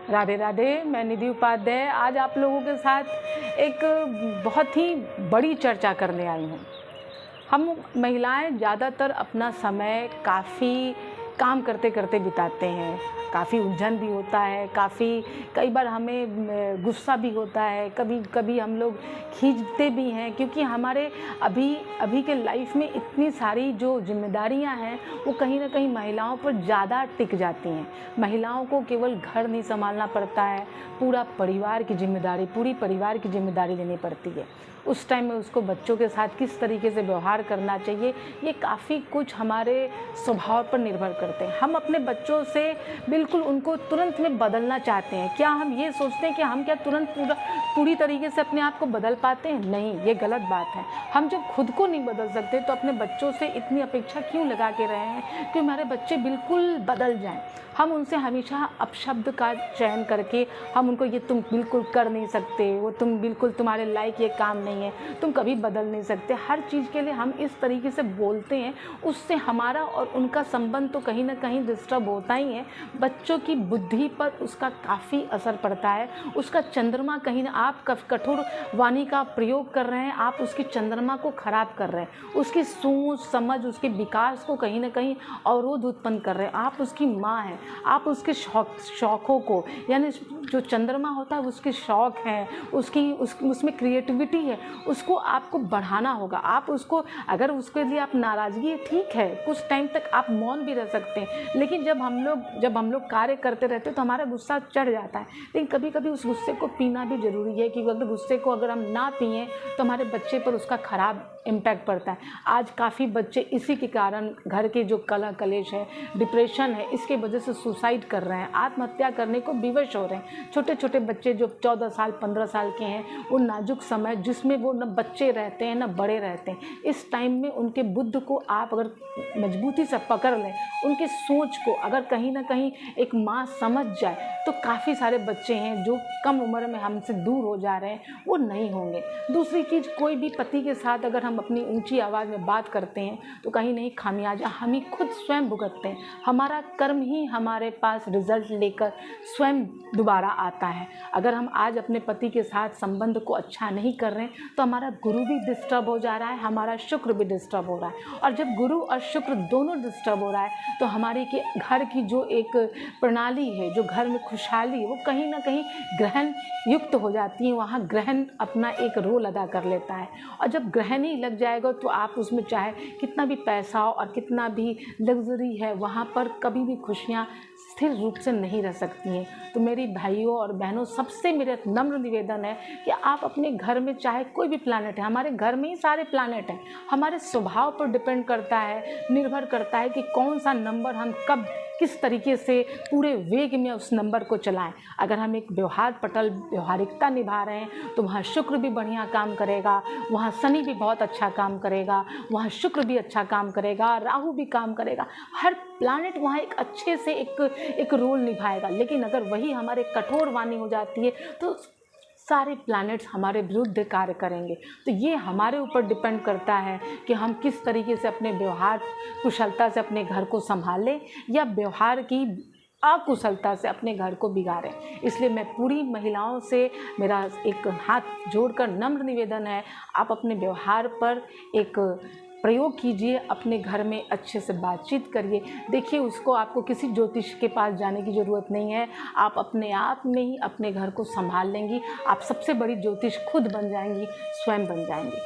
राधे राधे, मैं निधि उपाध्याय आज आप लोगों के साथ एक बहुत ही बड़ी चर्चा करने आई हूँ। हम महिलाएं ज़्यादातर अपना समय काफ़ी काम करते करते बिताते हैं, काफ़ी उलझन भी होता है, कई बार हमें गुस्सा भी होता है, कभी कभी हम लोग खींचते भी हैं क्योंकि हमारे अभी के लाइफ में इतनी सारी जो जिम्मेदारियां हैं वो कहीं ना कहीं महिलाओं पर ज़्यादा टिक जाती हैं। महिलाओं को केवल घर नहीं संभालना पड़ता है, पूरी परिवार की जिम्मेदारी लेनी पड़ती है। उस टाइम में उसको बच्चों के साथ किस तरीके से व्यवहार करना चाहिए, ये काफ़ी कुछ हमारे स्वभाव पर निर्भर करते हैं। हम अपने बच्चों से बिल्कुल उनको तुरंत में बदलना चाहते हैं। क्या हम ये सोचते हैं कि हम क्या तुरंत पूरी तरीके से अपने आप को बदल पाते हैं? नहीं, ये गलत बात है। हम जब खुद को नहीं बदल सकते तो अपने बच्चों से इतनी अपेक्षा क्यों लगा के रहे हैं कि हमारे बच्चे बिल्कुल बदल जाएं। हम उनसे हमेशा अपशब्द का चयन करके हम उनको ये तुम बिल्कुल कर नहीं सकते, वो तुम बिल्कुल तुम्हारे लायक ये काम नहीं है, तुम कभी बदल नहीं सकते, हर चीज़ के लिए हम इस तरीके से बोलते हैं। उससे हमारा और उनका संबंध तो कहीं ना कहीं डिस्टर्ब होता ही है। बच्चों की बुद्धि पर उसका काफ़ी असर पड़ता है। उसका चंद्रमा कहीं ना, आप कठोर वाणी का प्रयोग कर रहे हैं, आप उसकी चंद्रमा को खराब कर रहे हैं, उसकी सोच समझ उसके विकास को कहीं ना कहीं अवरोध उत्पन्न कर रहे हैं। आप उसकी माँ हैं, आप उसके शौक़ों को, यानी जो चंद्रमा होता है उसके शौक़ हैं, उसमें क्रिएटिविटी है, उसको आपको बढ़ाना होगा। आप उसको, अगर उसके लिए आप नाराज़गी, ठीक है कुछ टाइम तक आप मौन भी रह सकते हैं, लेकिन जब हम लोग कार्य करते रहते हैं तो हमारा गुस्सा चढ़ जाता है। लेकिन कभी कभी उस गुस्से को पीना भी ज़रूरी है, क्योंकि अगर गुस्से को हम ना पिएँ तो हमारे बच्चे पर उसका ख़राब इम्पैक्ट पड़ता है। आज काफ़ी बच्चे इसी के कारण, घर के जो कलह कलेश है, डिप्रेशन है, इसके वजह से सुसाइड कर रहे हैं, आत्महत्या करने को विवश हो रहे हैं। छोटे छोटे बच्चे जो 14 साल 15 साल के हैं, वो नाजुक समय जिसमें वो न बच्चे रहते हैं न बड़े रहते हैं, इस टाइम में उनके बुद्ध को आप अगर मजबूती से पकड़ लें, उनकी सोच को अगर कहीं ना कहीं एक माँ समझ जाए तो काफ़ी सारे बच्चे हैं जो कम उम्र में हमसे दूर हो जा रहे हैं, वो नहीं होंगे। दूसरी चीज़, कोई भी पति के साथ अगर हम अपनी ऊंची आवाज़ में बात करते हैं तो कहीं नहीं खामियाजा हम ही खुद स्वयं भुगतते हैं। हमारा कर्म ही हमारे पास रिजल्ट लेकर स्वयं दोबारा आता है। अगर हम आज अपने पति के साथ संबंध को अच्छा नहीं कर रहे हैं तो हमारा गुरु भी डिस्टर्ब हो जा रहा है, हमारा शुक्र भी डिस्टर्ब हो रहा है। और जब गुरु और शुक्र दोनों डिस्टर्ब हो रहा है तो हमारे घर की जो एक प्रणाली है, जो घर में खुशहाली है, वो कहीं ना कहीं ग्रहण युक्त हो जाती है। वहाँ ग्रहण अपना एक रोल अदा कर लेता है, और जब ग्रहण ही लग जाएगा तो आप उसमें चाहे कितना भी पैसा हो और कितना भी लग्जरी है, वहाँ पर कभी भी खुशियाँ स्थिर रूप से नहीं रह सकती हैं। तो मेरी भाइयों और बहनों, सबसे मेरा नम्र निवेदन है कि आप अपने घर में, चाहे कोई भी प्लैनेट है, हमारे घर में ही सारे प्लैनेट हैं, हमारे स्वभाव पर डिपेंड करता है, निर्भर करता है कि कौन सा नंबर हम कब किस तरीके से पूरे वेग में उस नंबर को चलाएं। अगर हम एक व्यवहारिकता निभा रहे हैं तो वहाँ शुक्र भी बढ़िया काम करेगा, वहाँ शनि भी बहुत अच्छा काम करेगा, वहाँ शुक्र भी अच्छा काम करेगा, राहु भी काम करेगा, हर प्लैनेट वहाँ एक अच्छे से एक रोल निभाएगा। लेकिन अगर वही हमारे कठोर वाणी हो जाती है तो सारे प्लैनेट्स हमारे विरुद्ध कार्य करेंगे। तो ये हमारे ऊपर डिपेंड करता है कि हम किस तरीके से अपने व्यवहार कुशलता से अपने घर को संभालें या व्यवहार की अकुशलता से अपने घर को बिगाड़ें। इसलिए मैं पूरी महिलाओं से मेरा एक हाथ जोड़कर नम्र निवेदन है, आप अपने व्यवहार पर एक प्रयोग कीजिए, अपने घर में अच्छे से बातचीत करिए। देखिए, उसको आपको किसी ज्योतिष के पास जाने की ज़रूरत नहीं है, आप अपने आप में ही अपने घर को संभाल लेंगी। आप सबसे बड़ी ज्योतिष खुद बन जाएंगी, स्वयं बन जाएंगी।